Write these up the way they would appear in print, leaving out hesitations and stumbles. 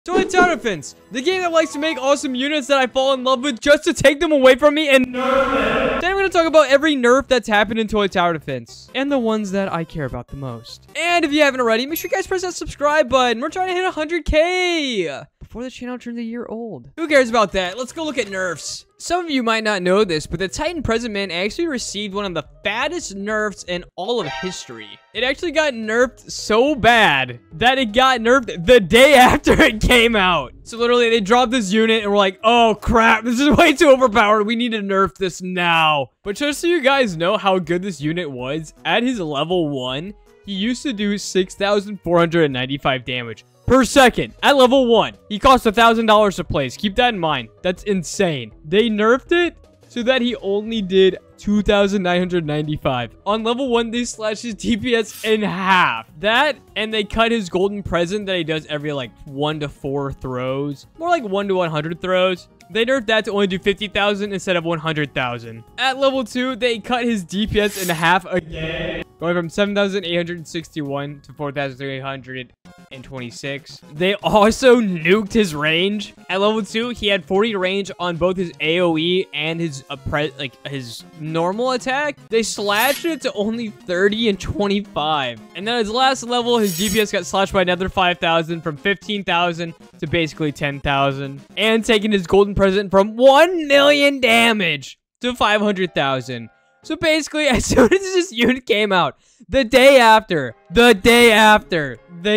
Toilet Tower Defense, the game that likes to make awesome units that I fall in love with just to take them away from me and nerf them. Today I'm going to talk about every nerf that's happened in Toilet Tower Defense and the ones that I care about the most. And if you haven't already, make sure you guys press that subscribe button. We're trying to hit 100K before the channel turns a year old. Who cares about that? Let's go look at nerfs. Some of you might not know this, but the Titan Present Man actually received one of the fattest nerfs in all of history. It actually got nerfed so bad that it got nerfed the day after it came out. So literally, they dropped this unit and we're like, oh crap, this is way too overpowered. We need to nerf this now. But just so you guys know how good this unit was, at his level 1, he used to do 6,495 damage per second at level 1. He cost $1,000 to place. Keep that in mind. That's insane. They nerfed it so that he only did 2,995. On level 1, they slashed his DPS in half. That, and they cut his golden present that he does every like 1 to 4 throws. More like 1 to 100 throws. They nerfed that to only do 50,000 instead of 100,000. At level 2, they cut his DPS in half again, going from 7,861 to 4,326. They also nuked his range. At level 2, he had 40 range on both his AoE and his his normal attack. They slashed it to only 30 and 25. And then at his last level, his DPS got slashed by another 5,000 from 15,000 to basically 10,000. And taking his golden present from 1 million damage to 500,000. So basically, as soon as this unit came out, the day after, they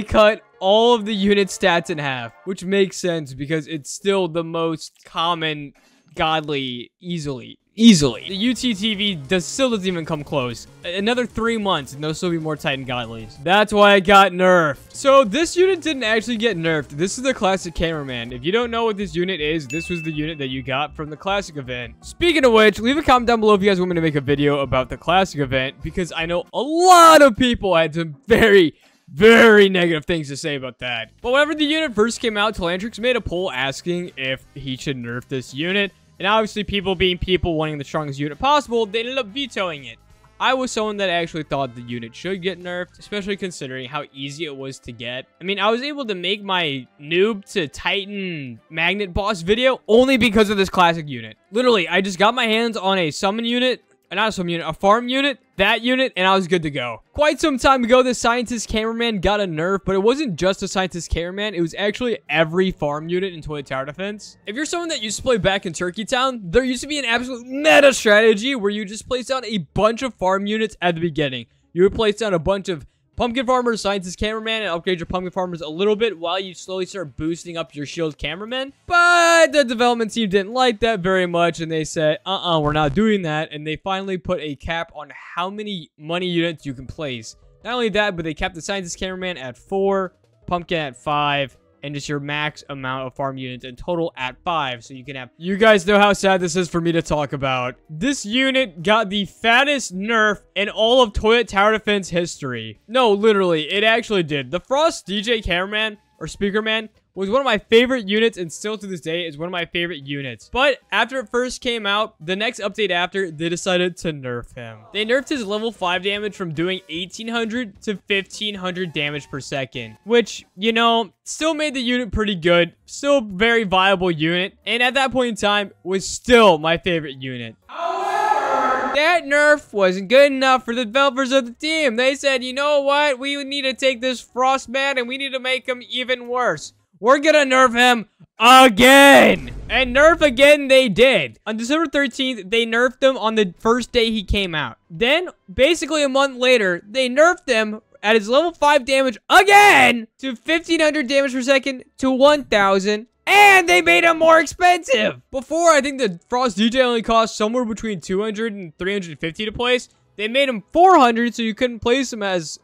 cut all of the unit stats in half, which makes sense because it's still the most common godly easily. The UTTV still doesn't even come close. Another 3 months and there'll still be more Titan Godlies. That's why it got nerfed. So this unit didn't actually get nerfed. This is the classic cameraman. If you don't know what this unit is, this was the unit that you got from the classic event. Speaking of which, leave a comment down below if you guys want me to make a video about the classic event, because I know a lot of people had some very negative things to say about that. But whenever the unit first came out, Telantrix made a poll asking if he should nerf this unit. And obviously, people being people wanting the strongest unit possible, they ended up vetoing it. I was someone that actually thought the unit should get nerfed, especially considering how easy it was to get. I mean, I was able to make my noob to Titan magnet boss video only because of this classic unit. Literally, I just got my hands on a summon unit, not a summon unit, a farm unit, that unit, and I was good to go. Quite some time ago, the Scientist Cameraman got a nerf, but it wasn't just a Scientist Cameraman. It was actually every farm unit in Toilet Tower Defense. If you're someone that used to play back in Turkey Town, there used to be an absolute meta strategy where you just place down a bunch of farm units at the beginning. You would place down a bunch of Pumpkin Farmers, Scientist Cameraman, and upgrade your Pumpkin Farmers a little bit while you slowly start boosting up your Shield Cameraman. But the development team didn't like that very much, and they said, we're not doing that. And they finally put a cap on how many money units you can place. Not only that, but they capped the Scientist Cameraman at 4, Pumpkin at 5, and just your max amount of farm units in total at 5. So you can have... You guys know how sad this is for me to talk about. This unit got the fattest nerf in all of Toilet Tower Defense history. No, literally, it actually did. The Frost DJ Cameraman, or Speakerman, was one of my favorite units, and still to this day is one of my favorite units. But after it first came out, the next update after, they decided to nerf him. They nerfed his level 5 damage from doing 1,800 to 1,500 damage per second, which, you know, still made the unit pretty good. Still very viable unit, and at that point in time, was still my favorite unit. That nerf wasn't good enough for the developers of the team. They said, you know what? We need to take this Frost Man and we need to make him even worse. We're gonna nerf him again. And nerf again they did. On December 13th, they nerfed him on the first day he came out. Then, basically a month later, they nerfed him at his level 5 damage again to 1,500 damage per second to 1,000. And they made him more expensive. Before, I think the Frost DJ only cost somewhere between 200 and 350 to place. They made him 400 so you couldn't place him as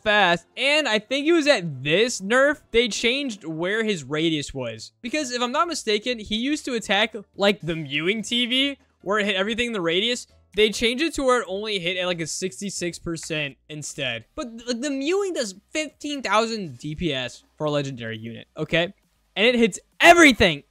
fast. And I think it was at this nerf, they changed where his radius was. Because if I'm not mistaken, he used to attack like the mewing TV, where it hit everything in the radius. They changed it to where it only hit at like a 66% instead. But the mewing does 15,000 DPS for a legendary unit, okay? And it hits everything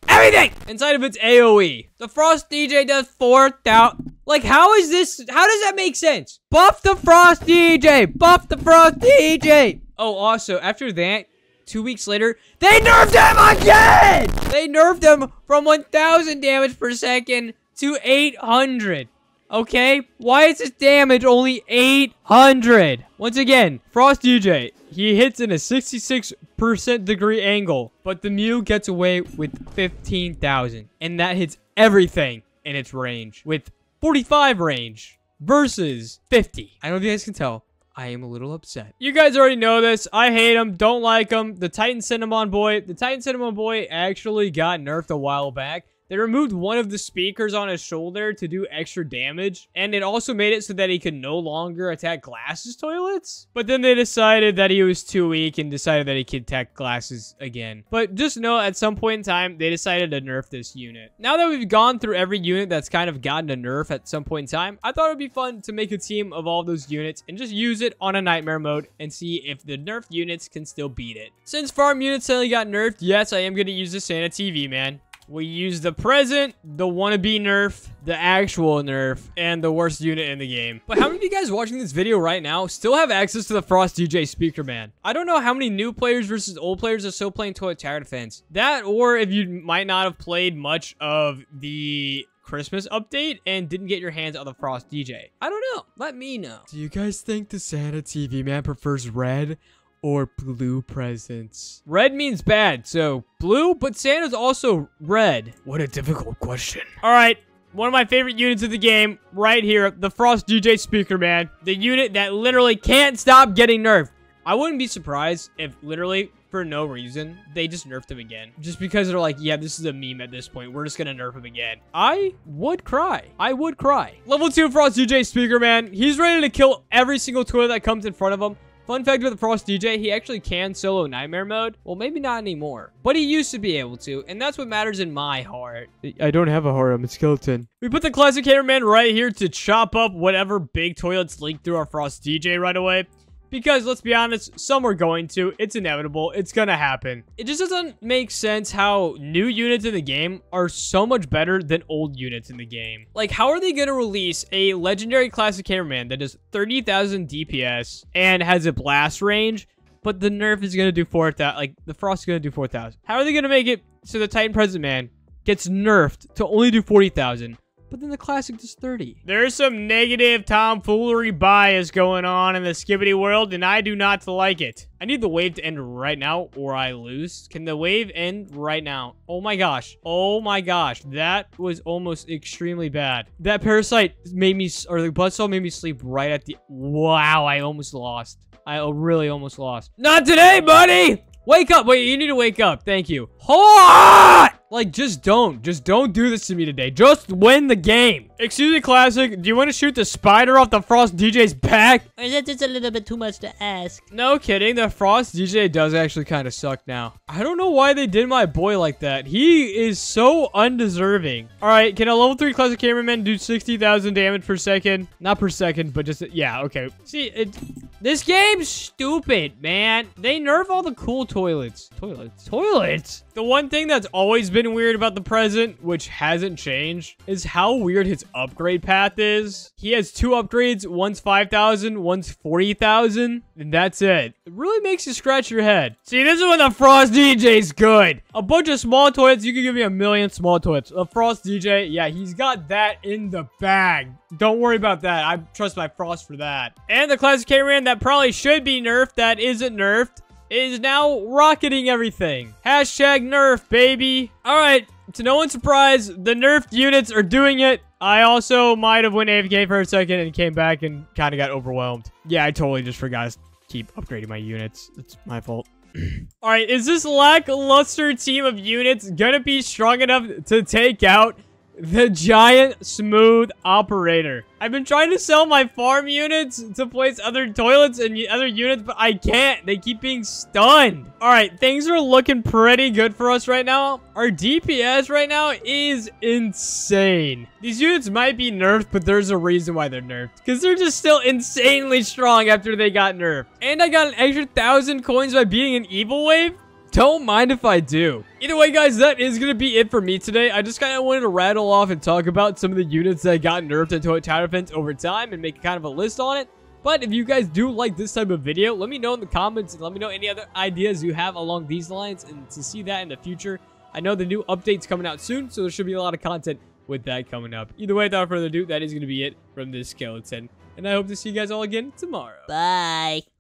inside of its AoE. The Frost DJ does 4,000. Like, how is this? How does that make sense? Buff the Frost DJ. Buff the Frost DJ. Oh, also, after that, 2 weeks later, they nerfed him again! They nerfed him from 1,000 damage per second to 800. Okay? Why is his damage only 800? Once again, Frost DJ, he hits in a 66% degree angle, but the Mew gets away with 15,000. And that hits everything in its range with 45 range versus 50. I don't know if you guys can tell. I am a little upset. You guys already know this. I hate him. Don't like him. The Titan Cinnamon Boy. The Titan Cinnamon Boy actually got nerfed a while back. They removed one of the speakers on his shoulder to do extra damage, and it also made it so that he could no longer attack Glasses toilets. But then they decided that he was too weak and decided that he could attack Glasses again. But just know, at some point in time, they decided to nerf this unit. Now that we've gone through every unit that's kind of gotten a nerf at some point in time, I thought it would be fun to make a team of all those units and just use it on a nightmare mode and see if the nerfed units can still beat it. Since farm units suddenly got nerfed, yes, I am going to use the Santa TV, man. We use the present, the wannabe nerf, the actual nerf, and the worst unit in the game. But how many of you guys watching this video right now still have access to the Frost DJ speaker, man? I don't know how many new players versus old players are still playing Toilet Tower Defense. That, or if you might not have played much of the Christmas update and didn't get your hands on the Frost DJ. I don't know. Let me know. Do you guys think the Santa TV man prefers red or blue presents? Red means bad, so blue, but Santa's also red. What a difficult question. All right, one of my favorite units of the game, right here, the Frost DJ speaker, man. The unit that literally can't stop getting nerfed. I wouldn't be surprised if literally, for no reason, they just nerfed him again. Just because they're like, yeah, this is a meme at this point. We're just gonna nerf him again. I would cry. I would cry. Level 2 Frost DJ speaker, man. He's ready to kill every single toilet that comes in front of him. Fun fact with the Frost DJ, he actually can solo Nightmare mode. Well, maybe not anymore, but he used to be able to, and that's what matters in my heart. I don't have a heart, I'm a skeleton. We put the Classic Hammerman right here to chop up whatever big toilets leak through our Frost DJ right away. Because, let's be honest, some are going to. It's inevitable. It's gonna happen. It just doesn't make sense how new units in the game are so much better than old units in the game. Like, how are they gonna release a legendary Classic Hammerman that does 30,000 DPS and has a blast range, but the nerf is gonna do 4,000, like, the Frost is gonna do 4,000? How are they gonna make it so the Titan Present Man gets nerfed to only do 40,000? But then the Classic does 30. There's some negative tomfoolery bias going on in the Skibbity world, and I do not like it. I need the wave to end right now, or I lose. Can the wave end right now? Oh my gosh. Oh my gosh. That was almost extremely bad. That parasite made me, or the buzzsaw made me sleep right at the... Wow, I almost lost. I really almost lost. Not today, buddy! Wake up. Wait, you need to wake up. Thank you. Hot! Like, just don't do this to me today. Just win the game. Excuse me, Classic. Do you want to shoot the spider off the Frost DJ's back? Or is that just a little bit too much to ask? No kidding. The Frost DJ does actually kind of suck now. I don't know why they did my boy like that. He is so undeserving. All right, can a level 3 Classic Cameraman do 60,000 damage per second? Not per second, but just, yeah, okay. See, this game's stupid, man. They nerf all the cool toilets. Toilets? The one thing that's always been weird about the present, which hasn't changed, is how weird his upgrade path is. He has 2 upgrades. One's 5,000, one's 40,000, and that's it. It really makes you scratch your head. See, this is when the Frost DJ's good. A bunch of small toilets. You can give me 1,000,000 small toilets. The Frost DJ, yeah, he's got that in the bag. Don't worry about that. I trust my Frost for that. And the Classic Cameraman that probably should be nerfed, that isn't nerfed, is now rocketing everything. Hashtag nerf, baby. All right, to no one's surprise, the nerfed units are doing it. I also might have went AFK for a second and came back and kind of got overwhelmed. Yeah, I totally just forgot to keep upgrading my units. It's my fault. All right, is this lackluster team of units gonna be strong enough to take out the giant smooth operator? I've been trying to sell my farm units to place other toilets and other units, but I can't. They keep being stunned. All right, things are looking pretty good for us right now. Our DPS right now is insane. These units might be nerfed, but there's a reason why they're nerfed, because they're just still insanely strong after they got nerfed. And I got an extra 1,000 coins by beating an evil wave. Don't mind if I do. Either way, guys, that is going to be it for me today. I just kind of wanted to rattle off and talk about some of the units that got nerfed in Toilet Tower Defense over time and make kind of a list on it. But if you guys do like this type of video, let me know in the comments and let me know any other ideas you have along these lines and to see that in the future. I know the new update's coming out soon, so there should be a lot of content with that coming up. Either way, without further ado, that is going to be it from this skeleton. And I hope to see you guys all again tomorrow. Bye.